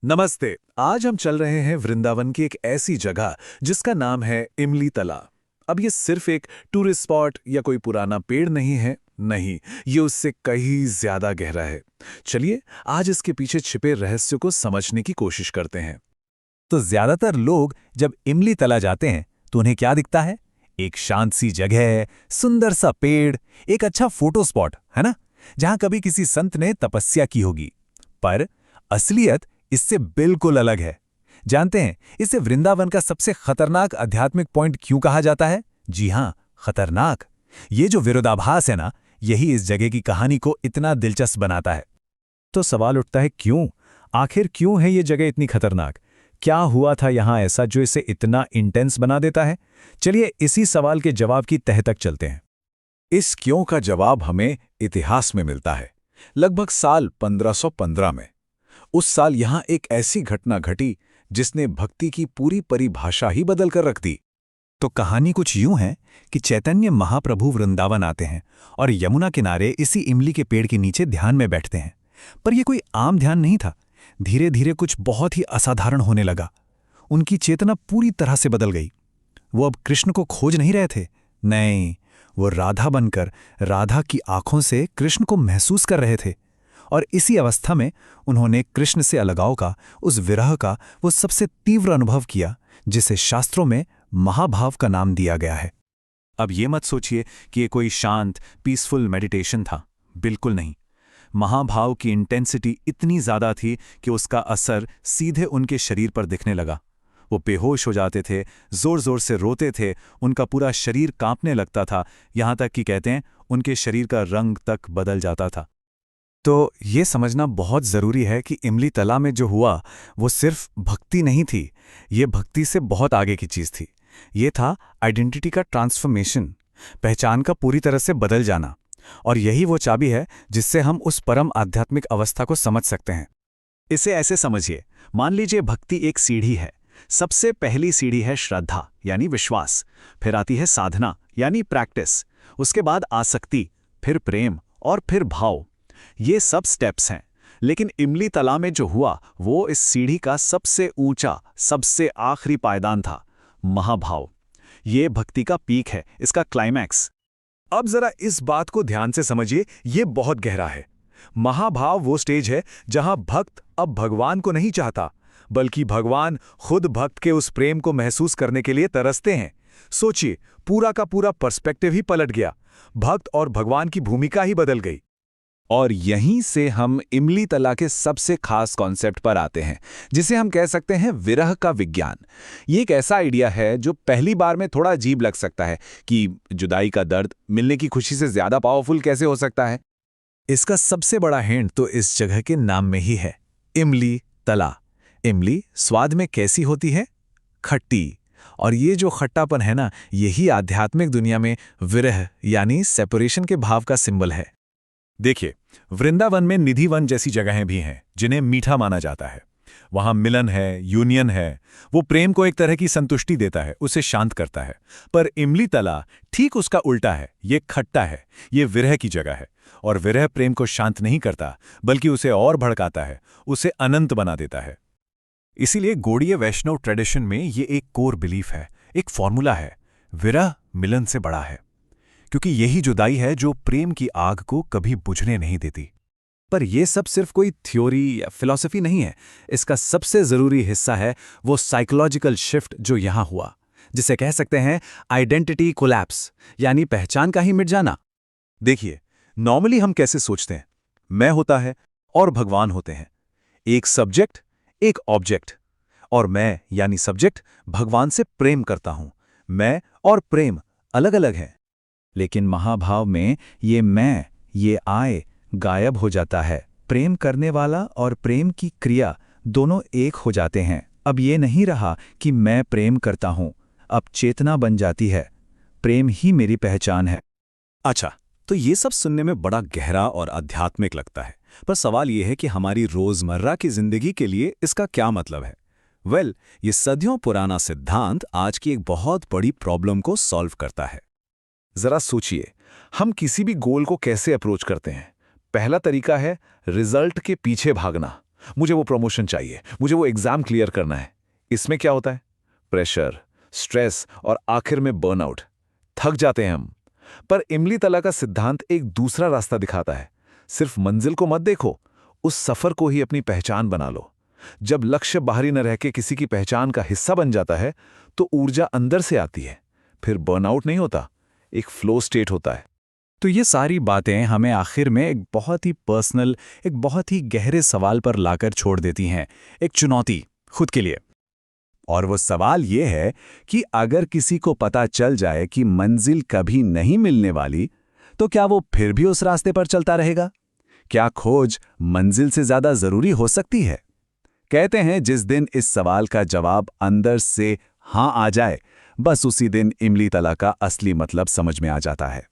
नमस्ते। आज हम चल रहे हैं वृंदावन की एक ऐसी जगह जिसका नाम है इमली तला। अब ये सिर्फ एक टूरिस्ट स्पॉट या कोई पुराना पेड़ नहीं है। नहीं, ये उससे कहीं ज्यादा गहरा है। चलिए आज इसके पीछे छिपे रहस्य को समझने की कोशिश करते हैं। तो ज्यादातर लोग जब इमली तला जाते हैं तो उन्हें क्या दिखता है? एक शांत सी जगह, सुंदर सा पेड़, एक अच्छा फोटो स्पॉट, है ना? जहां कभी किसी संत ने तपस्या की होगी। पर असलियत इससे बिल्कुल अलग है। जानते हैं इसे वृंदावन का सबसे खतरनाक आध्यात्मिक पॉइंट क्यों कहा जाता है? जी हां, खतरनाक। ये जो विरोधाभास है ना, यही इस जगह की कहानी को इतना दिलचस्प बनाता है। तो सवाल उठता है, क्यों? आखिर क्यों है ये जगह इतनी खतरनाक? क्या हुआ था यहां ऐसा जो इसे इतना इंटेंस बना देता है? चलिए इसी सवाल के जवाब की तह तक चलते हैं। इस क्यों का जवाब हमें इतिहास में मिलता है। लगभग साल 1515 में। उस साल यहां एक ऐसी घटना घटी जिसने भक्ति की पूरी परिभाषा ही बदल कर रख दी। तो कहानी कुछ यूं है कि चैतन्य महाप्रभु वृंदावन आते हैं और यमुना किनारे इसी इमली के पेड़ के नीचे ध्यान में बैठते हैं। पर यह कोई आम ध्यान नहीं था। धीरे धीरे कुछ बहुत ही असाधारण होने लगा। उनकी चेतना पूरी तरह से बदल गई। वो अब कृष्ण को खोज नहीं रहे थे। नहीं, वो राधा बनकर राधा की आंखों से कृष्ण को महसूस कर रहे थे। और इसी अवस्था में उन्होंने कृष्ण से अलगाव का, उस विरह का वो सबसे तीव्र अनुभव किया जिसे शास्त्रों में महाभाव का नाम दिया गया है। अब ये मत सोचिए कि ये कोई शांत पीसफुल मेडिटेशन था। बिल्कुल नहीं। महाभाव की इंटेंसिटी इतनी ज़्यादा थी कि उसका असर सीधे उनके शरीर पर दिखने लगा। वो बेहोश हो जाते थे, जोर जोर से रोते थे, उनका पूरा शरीर कांपने लगता था, यहाँ तक कि कहते हैं उनके शरीर का रंग तक बदल जाता था। तो ये समझना बहुत ज़रूरी है कि इमली तला में जो हुआ वो सिर्फ भक्ति नहीं थी। ये भक्ति से बहुत आगे की चीज़ थी। ये था आइडेंटिटी का ट्रांसफॉर्मेशन, पहचान का पूरी तरह से बदल जाना। और यही वो चाबी है जिससे हम उस परम आध्यात्मिक अवस्था को समझ सकते हैं। इसे ऐसे समझिए, मान लीजिए भक्ति एक सीढ़ी है। सबसे पहली सीढ़ी है श्रद्धा यानी विश्वास, फिर आती है साधना यानी प्रैक्टिस, उसके बाद आसक्ति, फिर प्रेम और फिर भाव। ये सब स्टेप्स हैं। लेकिन इमली तला में जो हुआ वो इस सीढ़ी का सबसे ऊंचा, सबसे आखिरी पायदान था, महाभाव। ये भक्ति का पीक है, इसका क्लाइमैक्स। अब जरा इस बात को ध्यान से समझिए, ये बहुत गहरा है। महाभाव वो स्टेज है जहां भक्त अब भगवान को नहीं चाहता, बल्कि भगवान खुद भक्त के उस प्रेम को महसूस करने के लिए तरसते हैं। सोचिए, पूरा का पूरा पर्सपेक्टिव ही पलट गया। भक्त और भगवान की भूमिका ही बदल गई। और यहीं से हम इमली तला के सबसे खास कॉन्सेप्ट पर आते हैं, जिसे हम कह सकते हैं विरह का विज्ञान। ये एक ऐसा आइडिया है जो पहली बार में थोड़ा अजीब लग सकता है कि जुदाई का दर्द मिलने की खुशी से ज्यादा पावरफुल कैसे हो सकता है। इसका सबसे बड़ा हिंट तो इस जगह के नाम में ही है, इमली तला। इमली स्वाद में कैसी होती है? खट्टी। और ये जो खट्टापन है ना, यही आध्यात्मिक दुनिया में विरह यानी सेपरेशन के भाव का सिंबल है। देखिए, वृंदावन में निधिवन जैसी जगहें भी हैं जिन्हें मीठा माना जाता है। वहां मिलन है, यूनियन है। वो प्रेम को एक तरह की संतुष्टि देता है, उसे शांत करता है। पर इमली तला ठीक उसका उल्टा है। ये खट्टा है, ये विरह की जगह है। और विरह प्रेम को शांत नहीं करता, बल्कि उसे और भड़काता है, उसे अनंत बना देता है। इसीलिए गौड़ीय वैष्णव ट्रेडिशन में ये एक कोर बिलीफ है, एक फॉर्मूला है, विरह मिलन से बड़ा है। क्योंकि यही जुदाई है जो प्रेम की आग को कभी बुझने नहीं देती। पर यह सब सिर्फ कोई थ्योरी या फिलॉसफी नहीं है। इसका सबसे जरूरी हिस्सा है वो साइकोलॉजिकल शिफ्ट जो यहां हुआ, जिसे कह सकते हैं आइडेंटिटी कोलैप्स, यानी पहचान का ही मिट जाना। देखिए, नॉर्मली हम कैसे सोचते हैं, मैं होता है और भगवान होते हैं, एक सब्जेक्ट, एक ऑब्जेक्ट। और मैं यानी सब्जेक्ट भगवान से प्रेम करता हूं। मैं और प्रेम अलग अलग हैं। लेकिन महाभाव में ये मैं, ये आए गायब हो जाता है। प्रेम करने वाला और प्रेम की क्रिया दोनों एक हो जाते हैं। अब ये नहीं रहा कि मैं प्रेम करता हूं, अब चेतना बन जाती है, प्रेम ही मेरी पहचान है। अच्छा, तो ये सब सुनने में बड़ा गहरा और आध्यात्मिक लगता है। पर सवाल ये है कि हमारी रोजमर्रा की जिंदगी के लिए इसका क्या मतलब है? ये सदियों पुराना सिद्धांत आज की एक बहुत बड़ी प्रॉब्लम को सॉल्व करता है। जरा सोचिए, हम किसी भी गोल को कैसे अप्रोच करते हैं। पहला तरीका है रिजल्ट के पीछे भागना। मुझे वो प्रमोशन चाहिए, मुझे वो एग्जाम क्लियर करना है। इसमें क्या होता है? प्रेशर, स्ट्रेस और आखिर में बर्नआउट। थक जाते हैं हम। पर इमली तला का सिद्धांत एक दूसरा रास्ता दिखाता है। सिर्फ मंजिल को मत देखो, उस सफर को ही अपनी पहचान बना लो। जब लक्ष्य बाहरी न रह के किसी की पहचान का हिस्सा बन जाता है तो ऊर्जा अंदर से आती है। फिर बर्नआउट नहीं होता, एक फ्लो स्टेट होता है। तो ये सारी बातें हमें आखिर में एक बहुत ही पर्सनल, एक बहुत ही गहरे सवाल पर लाकर छोड़ देती हैं, एक चुनौती खुद के लिए। और वो सवाल ये है कि अगर किसी को पता चल जाए कि मंजिल कभी नहीं मिलने वाली, तो क्या वो फिर भी उस रास्ते पर चलता रहेगा? क्या खोज मंजिल से ज्यादा जरूरी हो सकती है? कहते हैं जिस दिन इस सवाल का जवाब अंदर से हाँ आ जाए, बस उसी दिन इमली तला का असली मतलब समझ में आ जाता है।